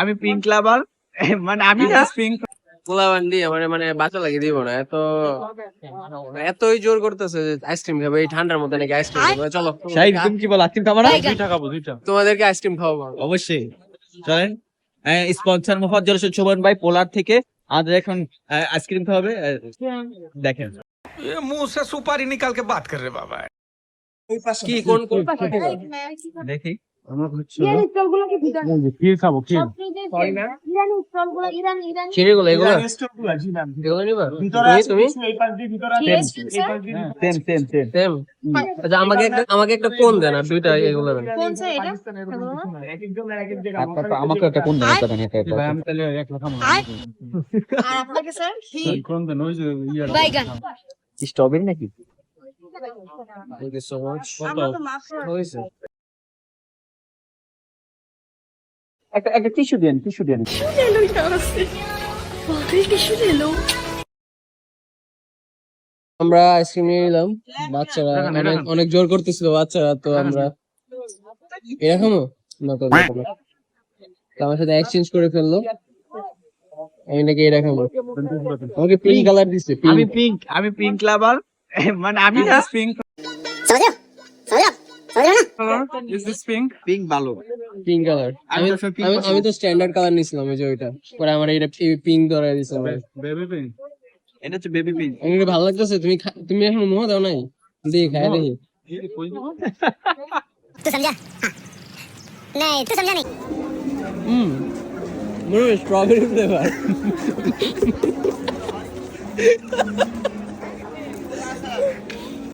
আমি পিঙ্ক লাভার মানে আমি না পিঙ্ক পোলাবান্ডি আমার মানে বাঁচা লাগে দিব না এতই জোর করতেছে যে আইসক্রিম খাবে এই ঠান্ডার মধ্যে নাকি আইসক্রিম খাবে চলো শাহিন তুমি কি বল আইসক্রিম খাবো না দুইটা খাবো দুইটা। তোমাদেরকে আইসক্রিম খাওয়াবো অবশ্যই চলেন স্পন্সর মোফাজ্জল হোসেন শোভন ভাই পোলার থেকে আমাদের এখন আইসক্রিম খাওয়াবে দেখেন ये मुंह से सुपारी निकाल के बात कर रहे बाबा। কি কোন কোন দেখি ইরানি স্টলগুলো কি ভিতরে खीर खाबो खीर। সব ফ্রিজে ইরানি স্টলগুলো ইরানি চিড়িগুলো এগুলো এগুলো নিবা তুমি সেম সেম সেম সেম আচ্ছা আমাকে একটা কোন দেন আর দুইটা এগুলো দেন কোন সে এটা আমাকে একটা কোন দেন আমি তাহলে এক লাখ খাবো। আর আপনাকে স্যার কোন দেন ওই যে ইয়ার বাইগান স্ট্রবেরি নাকি থ্যাংক ইউ সো মাচ আমরা তো মাফ হইছে একটা টিস্যু দেন লেলো यार से পাগল কিছু লেলো আমরা আইসক্রিম নিয়ে নিলাম বাচ্চারা অনেক জোর করতেছিল বাচ্চারা তো আমরা এরকম না তো আমার সাথে এক্সচেঞ্জ করে ফেললো আমি নাকি এরকম আমাকে পিঙ্ক কালার দিছে আমি পিঙ্ক লাভার মানে আমি না pink is this pink? Pink ভালো পিঙ্ক কালার আমি তো স্ট্যান্ডার্ড কালার নিছিলাম ওই যে ওইটা পরে আমার এটা পিঙ্ক ধরে দিছে আমার বেবি পিঙ্ক। এটা হচ্ছে বেবি পিঙ্ক আমার ভালো লাগতেছে তুমি এখন মোহ দাও নাই দেখি খাই দেখি ये कोई तू समझा? हाँ। नहीं तू समझा नहीं। মনে হয় স্ট্রবেরি ফ্লেভার